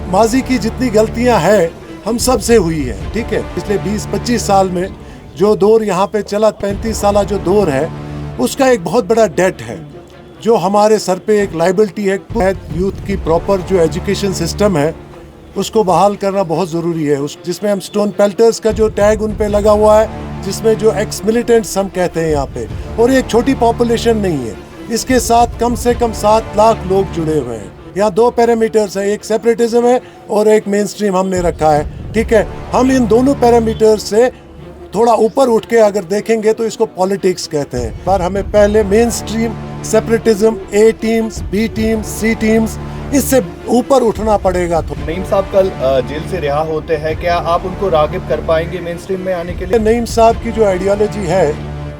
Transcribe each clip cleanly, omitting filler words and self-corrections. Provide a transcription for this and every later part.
माजी की जितनी गलतियां हैं हम सब से हुई है, ठीक है। पिछले 20-25 साल में जो दौर यहाँ पे चला, 35 साल जो दौर है, उसका एक बहुत बड़ा डेट है जो हमारे सर पे एक लाइबिलिटी है। यूथ की प्रॉपर जो एजुकेशन सिस्टम है उसको बहाल करना बहुत ज़रूरी है। जिसमें हम स्टोन पेल्टर्स का जो टैग उन पे लगा हुआ है, जिसमें जो एक्स मिलिटेंट्स हम कहते हैं यहाँ पे, और ये एक छोटी पॉपुलेशन नहीं है, इसके साथ कम से कम 7 लाख लोग जुड़े हुए हैं। यहाँ 2 पैरामीटर्स हैं, एक सेपरेटिज्म है और एक मेन स्ट्रीम हमने रखा है, ठीक है। हम इन दोनों पैरामीटर्स से थोड़ा ऊपर उठ के अगर देखेंगे तो इसको पॉलिटिक्स कहते हैं। पर हमें पहले मेन स्ट्रीम, सेपरेटिज्म, ए टीम्स, बी टीम्स, सी टीम्स, इससे ऊपर उठना पड़ेगा। नईम साहब कल जेल से रिहा होते हैं, क्या आप उनको रागिब कर पाएंगे मेन स्ट्रीम में आने के लिए? नईम साहब की जो आइडियोलॉजी है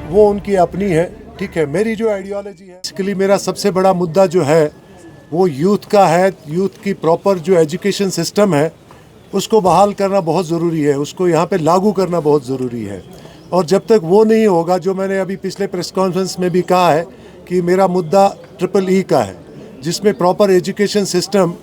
वो उनकी अपनी है, ठीक है। मेरी जो आइडियोलॉजी है, बेसिकली मेरा सबसे बड़ा मुद्दा जो है वो यूथ का है। यूथ की प्रॉपर जो एजुकेशन सिस्टम है उसको बहाल करना बहुत ज़रूरी है, उसको यहाँ पे लागू करना बहुत ज़रूरी है। और जब तक वो नहीं होगा, जो मैंने अभी पिछले प्रेस कॉन्फ्रेंस में भी कहा है कि मेरा मुद्दा EEE का है, जिसमें प्रॉपर एजुकेशन सिस्टम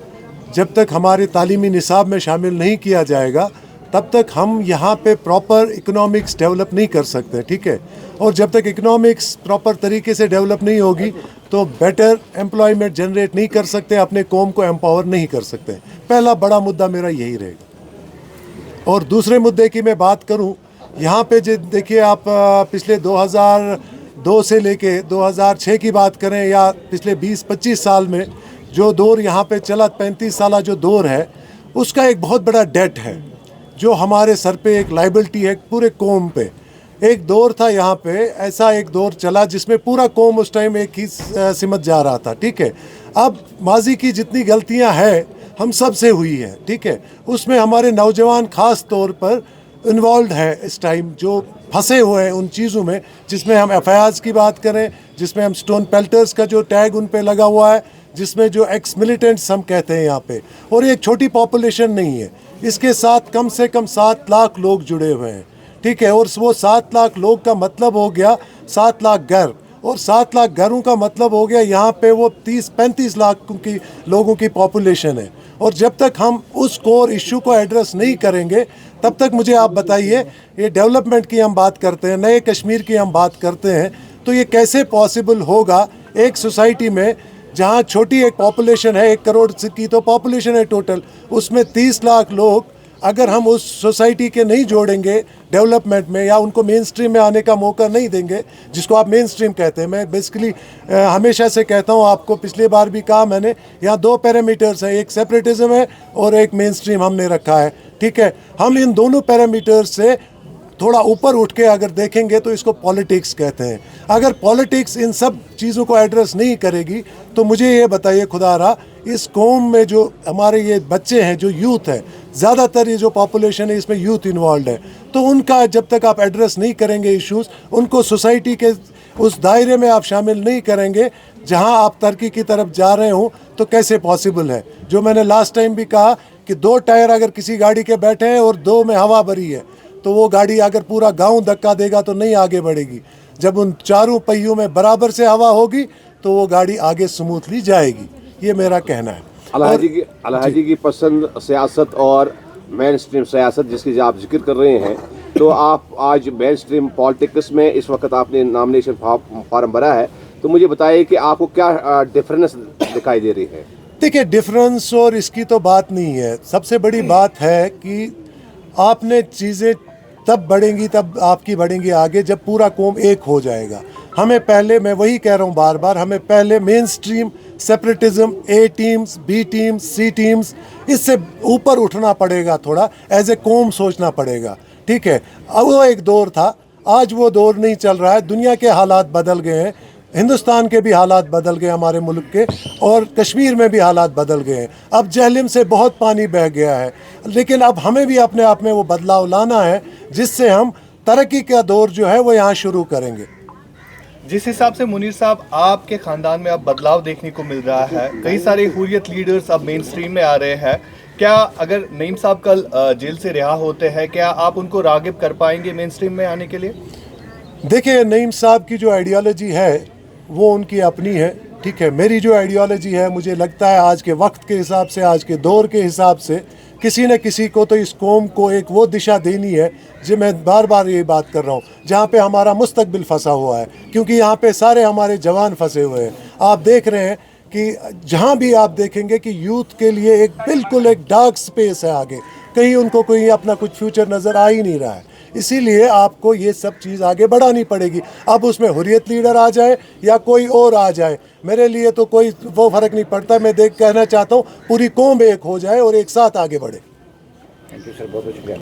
जब तक हमारे तालीमी निसाब में शामिल नहीं किया जाएगा तब तक हम यहाँ पे प्रॉपर इकोनॉमिक्स डेवलप नहीं कर सकते, ठीक है। और जब तक इकोनॉमिक्स प्रॉपर तरीके से डेवलप नहीं होगी तो बेटर एम्प्लॉयमेंट जनरेट नहीं कर सकते, अपने कौम को एम्पावर नहीं कर सकते। पहला बड़ा मुद्दा मेरा यही रहेगा। और दूसरे मुद्दे की मैं बात करूँ, यहाँ पे देखिए आप पिछले 2002 से लेके 2006 की बात करें या पिछले 20-25 साल में जो दौर यहाँ पे चला, 35 साल जो दौर है, उसका एक बहुत बड़ा डेट है जो हमारे सर पे एक लाइबिलिटी है पूरे कौम पे। एक दौर था यहाँ पे, ऐसा एक दौर चला जिसमें पूरा कौम उस टाइम एक ही सिमत जा रहा था, ठीक है। अब माजी की जितनी गलतियाँ हैं हम सब से हुई है, ठीक है। उसमें हमारे नौजवान ख़ास तौर पर इन्वॉल्व है इस टाइम, जो फंसे हुए हैं उन चीज़ों में, जिसमें हम FIRs की बात करें, जिसमें हम स्टोन पेल्टर्स का जो टैग उन पे लगा हुआ है, जिसमें जो एक्स मिलिटेंट्स हम कहते हैं यहाँ पे, और ये एक छोटी पॉपुलेशन नहीं है, इसके साथ कम से कम 7 लाख लोग जुड़े हुए हैं, ठीक है। और वो 7 लाख लोग का मतलब हो गया 7 लाख घर, और 7 लाख घरों का मतलब हो गया यहाँ पे वो 30-35 लाख की लोगों की पॉपुलेशन है। और जब तक हम उस कोर इशू को एड्रेस नहीं करेंगे तब तक मुझे आप बताइए, ये डेवलपमेंट की हम बात करते हैं, नए कश्मीर की हम बात करते हैं, तो ये कैसे पॉसिबल होगा एक सोसाइटी में जहाँ छोटी एक पॉपुलेशन है, 1 करोड़ की तो पॉपुलेशन है टोटल, उसमें 30 लाख लोग अगर हम उस सोसाइटी के नहीं जोड़ेंगे डेवलपमेंट में या उनको मेन स्ट्रीम में आने का मौका नहीं देंगे, जिसको आप मेन स्ट्रीम कहते हैं। मैं बेसिकली हमेशा से कहता हूँ, आपको पिछली बार भी कहा मैंने, यहाँ 2 पैरामीटर्स हैं, एक सेपरेटिज्म है और एक मेन स्ट्रीम हमने रखा है, ठीक है। हम इन दोनों पैरामीटर्स से थोड़ा ऊपर उठ के अगर देखेंगे तो इसको पॉलिटिक्स कहते हैं। अगर पॉलिटिक्स इन सब चीज़ों को एड्रेस नहीं करेगी तो मुझे ये बताइए खुदारा, इस कौम में जो हमारे ये बच्चे हैं, जो यूथ है, ज़्यादातर ये जो पॉपुलेशन है इसमें यूथ इन्वॉल्व है, तो उनका जब तक आप एड्रेस नहीं करेंगे इश्यूज़, उनको सोसाइटी के उस दायरे में आप शामिल नहीं करेंगे जहां आप तरक्की की तरफ जा रहे हो, तो कैसे पॉसिबल है। जो मैंने लास्ट टाइम भी कहा कि 2 टायर अगर किसी गाड़ी के बैठे हैं और 2 में हवा भरी है, तो वो गाड़ी अगर पूरा गांव धक्का देगा तो नहीं आगे बढ़ेगी। जब उन चारों पहियों में बराबर से हवा होगी तो वो गाड़ी आगे स्मूथली जाएगी, ये मेरा कहना है। अलहाजी की पसंद सियासत और मेन स्ट्रीम सियासत जिसकी आप जिक्र कर रहे हैं, तो आप आज मेन स्ट्रीम पॉलिटिक्स में इस वक्त आपने नॉमिनेशन फॉर्म भरा है, तो मुझे बताइए कि आपको क्या डिफरेंस दिखाई दे रही है? देखिए, डिफरेंस और इसकी तो बात नहीं है। सबसे बड़ी बात है कि आपने चीज़ें तब बढ़ेंगी, तब आपकी बढ़ेंगी आगे जब पूरा कौम एक हो जाएगा। हमें पहले, मैं वही कह रहा हूँ बार बार, हमें पहले मेन स्ट्रीम, सेपरेटिज्म, ए टीम्स, बी टीम्स, सी टीम्स, इससे ऊपर उठना पड़ेगा, थोड़ा एज ए कौम सोचना पड़ेगा, ठीक है। अब वो एक दौर था, आज वो दौर नहीं चल रहा है। दुनिया के हालात बदल गए हैं, हिंदुस्तान के भी हालात बदल गए, हमारे मुल्क के, और कश्मीर में भी हालात बदल गए हैं। अब जहलिम से बहुत पानी बह गया है, लेकिन अब हमें भी अपने आप में वो बदलाव लाना है जिससे हम तरक्की का दौर जो है वो यहाँ शुरू करेंगे। जिस हिसाब से मुनीर साहब आपके ख़ानदान में अब बदलाव देखने को मिल रहा है, कई सारे हुर्रियत लीडर्स अब मेन स्ट्रीम में आ रहे हैं, क्या अगर नईम साहब कल जेल से रिहा होते हैं, क्या आप उनको रागिब कर पाएंगे मेन स्ट्रीम में आने के लिए? देखिए, नईम साहब की जो आइडियोलॉजी है वो उनकी अपनी है, ठीक है। मेरी जो आइडियोलॉजी है, मुझे लगता है आज के वक्त के हिसाब से, आज के दौर के हिसाब से किसी न किसी को तो इस कौम को एक वो दिशा देनी है, जो मैं बार बार ये बात कर रहा हूँ, जहाँ पे हमारा मुस्तकबिल फंसा हुआ है, क्योंकि यहाँ पे सारे हमारे जवान फंसे हुए हैं। आप देख रहे हैं कि जहाँ भी आप देखेंगे कि यूथ के लिए एक बिल्कुल एक डार्क स्पेस है आगे, कहीं उनको कोई अपना कुछ फ्यूचर नज़र आ ही नहीं रहा है। इसीलिए आपको ये सब चीज़ आगे बढ़ानी पड़ेगी। अब उसमें हुर्रियत लीडर आ जाए या कोई और आ जाए, मेरे लिए तो कोई वो फ़र्क नहीं पड़ता। मैं कहना चाहता हूँ पूरी कौम एक हो जाए और एक साथ आगे बढ़े। थैंक यू सर, बहुत बहुत शुक्रिया।